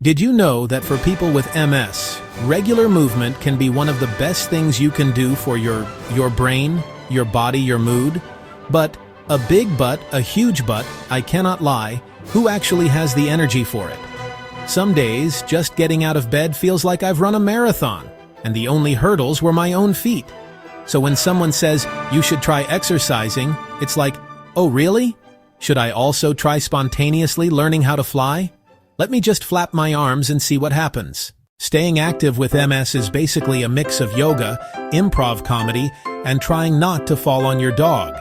Did you know that for people with MS, regular movement can be one of the best things you can do for your brain, your body, your mood? But, a huge but, I cannot lie, who actually has the energy for it? Some days, just getting out of bed feels like I've run a marathon, and the only hurdles were my own feet. So when someone says, you should try exercising, it's like, oh really? Should I also try spontaneously learning how to fly? Let me just flap my arms and see what happens. Staying active with MS is basically a mix of yoga, improv comedy, and trying not to fall on your dog.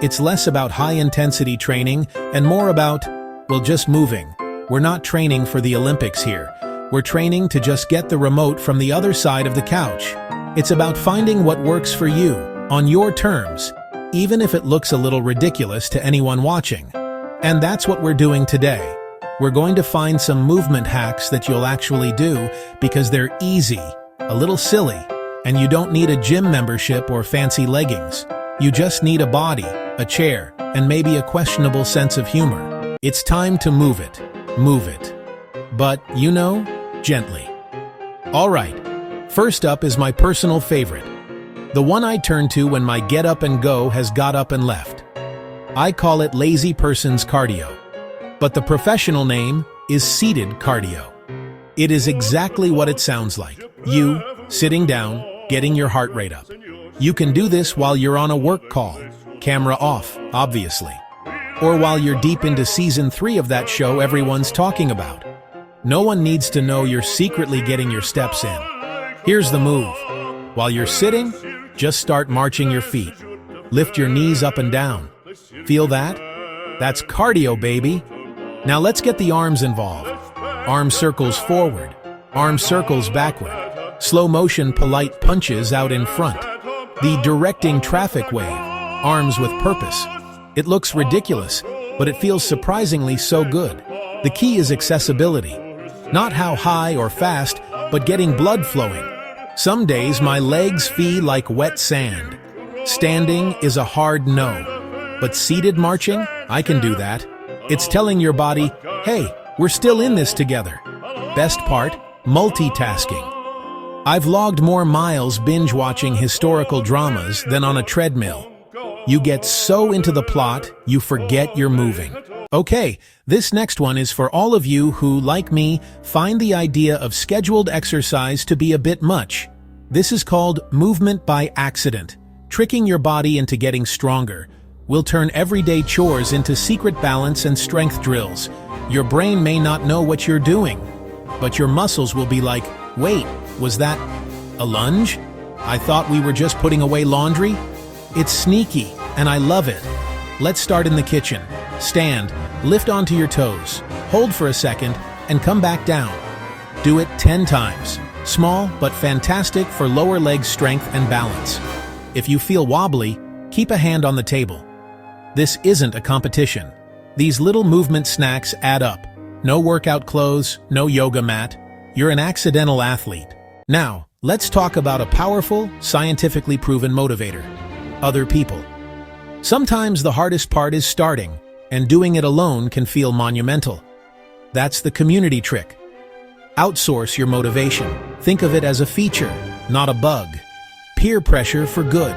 It's less about high-intensity training and more about, well, just moving. We're not training for the Olympics here. We're training to just get the remote from the other side of the couch. It's about finding what works for you, on your terms, even if it looks a little ridiculous to anyone watching. And that's what we're doing today. We're going to find some movement hacks that you'll actually do because they're easy, a little silly, and you don't need a gym membership or fancy leggings. You just need a body, a chair, and maybe a questionable sense of humor. It's time to move it. Move it. But, gently. All right, first up is my personal favorite. The one I turn to when my get up and go has got up and left. I call it lazy person's cardio. But the professional name is seated cardio. It is exactly what it sounds like. You, sitting down, getting your heart rate up. You can do this while you're on a work call, camera off, obviously. Or while you're deep into season 3 of that show everyone's talking about. No one needs to know you're secretly getting your steps in. Here's the move. While you're sitting, just start marching your feet. Lift your knees up and down. Feel that? That's cardio, baby. Now let's get the arms involved. Arm circles forward, arm circles backward. Slow motion polite punches out in front. The directing traffic wave, arms with purpose. It looks ridiculous, but it feels surprisingly so good. The key is accessibility. Not how high or fast, but getting blood flowing. Some days my legs feel like wet sand. Standing is a hard no. But seated marching, I can do that. It's telling your body, hey, we're still in this together. Best part, multitasking. I've logged more miles binge-watching historical dramas than on a treadmill. You get so into the plot, you forget you're moving. Okay, this next one is for all of you who, like me, find the idea of scheduled exercise to be a bit much. This is called movement by accident, tricking your body into getting stronger. We'll turn everyday chores into secret balance and strength drills. Your brain may not know what you're doing, but your muscles will be like, wait, was that a lunge? I thought we were just putting away laundry? It's sneaky, and I love it. Let's start in the kitchen. Stand, lift onto your toes, hold for a second, and come back down. Do it 10 times. Small, but fantastic for lower leg strength and balance. If you feel wobbly, keep a hand on the table. This isn't a competition. These little movement snacks add up. No workout clothes, no yoga mat. You're an accidental athlete. Now, let's talk about a powerful, scientifically proven motivator. Other people. Sometimes the hardest part is starting, and doing it alone can feel monumental. That's the community trick. Outsource your motivation. Think of it as a feature, not a bug. Peer pressure for good.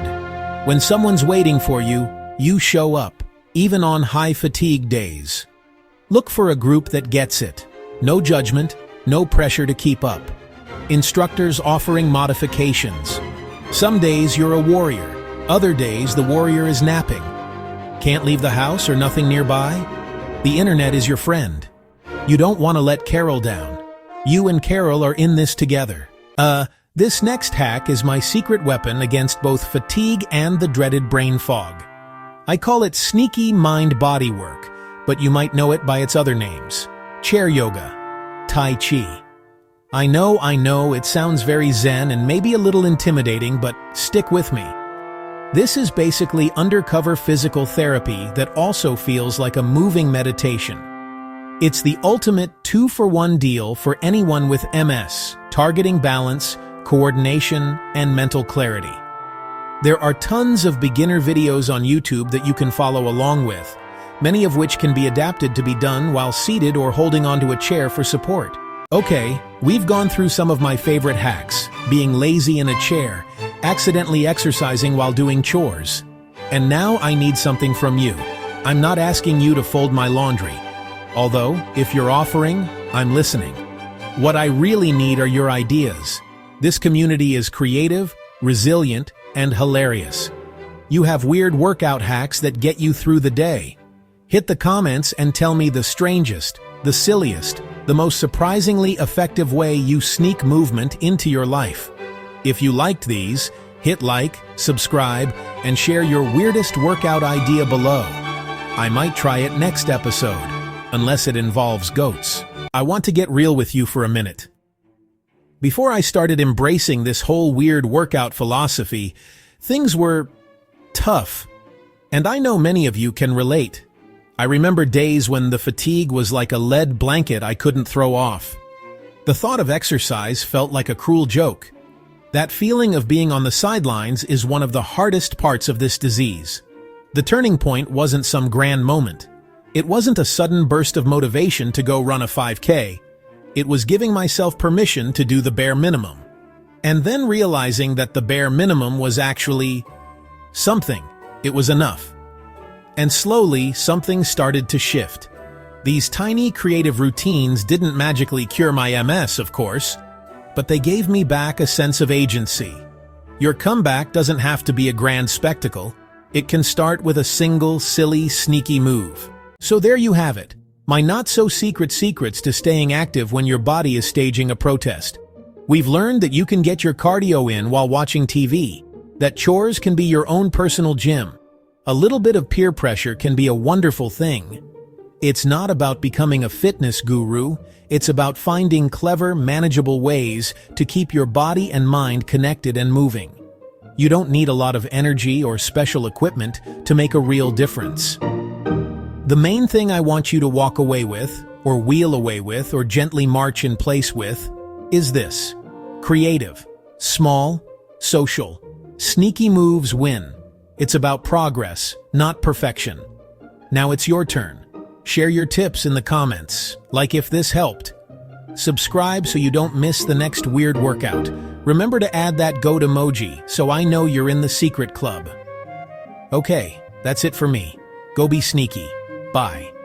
When someone's waiting for you, you show up, even on high-fatigue days. Look for a group that gets it. No judgment, no pressure to keep up. Instructors offering modifications. Some days you're a warrior. Other days the warrior is napping. Can't leave the house or nothing nearby? The internet is your friend. You don't want to let Carol down. You and Carol are in this together. This next hack is my secret weapon against both fatigue and the dreaded brain fog. I call it sneaky mind-body work, but you might know it by its other names. Chair yoga, Tai Chi. I know, it sounds very zen and maybe a little intimidating, but stick with me. This is basically undercover physical therapy that also feels like a moving meditation. It's the ultimate 2-for-1 deal for anyone with MS, targeting balance, coordination, and mental clarity. There are tons of beginner videos on YouTube that you can follow along with, many of which can be adapted to be done while seated or holding onto a chair for support. Okay, we've gone through some of my favorite hacks, being lazy in a chair, accidentally exercising while doing chores. And now I need something from you. I'm not asking you to fold my laundry. Although, if you're offering, I'm listening. What I really need are your ideas. This community is creative, resilient, and hilarious. You have weird workout hacks that get you through the day. Hit the comments and tell me the strangest, the silliest, the most surprisingly effective way you sneak movement into your life. If you liked these, hit like, subscribe, and share your weirdest workout idea below. I might try it next episode, unless it involves goats. I want to get real with you for a minute. Before I started embracing this whole weird workout philosophy, things were tough. And I know many of you can relate. I remember days when the fatigue was like a lead blanket I couldn't throw off. The thought of exercise felt like a cruel joke. That feeling of being on the sidelines is one of the hardest parts of this disease. The turning point wasn't some grand moment. It wasn't a sudden burst of motivation to go run a 5K. It was giving myself permission to do the bare minimum. And then realizing that the bare minimum was actually something. It was enough. And slowly, something started to shift. These tiny creative routines didn't magically cure my MS, of course, but they gave me back a sense of agency. Your comeback doesn't have to be a grand spectacle. It can start with a single, silly, sneaky move. So there you have it. My not-so-secret secrets to staying active when your body is staging a protest. We've learned that you can get your cardio in while watching TV, that chores can be your own personal gym. A little bit of peer pressure can be a wonderful thing. It's not about becoming a fitness guru, it's about finding clever, manageable ways to keep your body and mind connected and moving. You don't need a lot of energy or special equipment to make a real difference. The main thing I want you to walk away with, or wheel away with, or gently march in place with, is this. Creative, small, social, sneaky moves win. It's about progress, not perfection. Now it's your turn. Share your tips in the comments, like if this helped. Subscribe so you don't miss the next weird workout. Remember to add that goat emoji so I know you're in the secret club. Okay, that's it for me. Go be sneaky. Bye.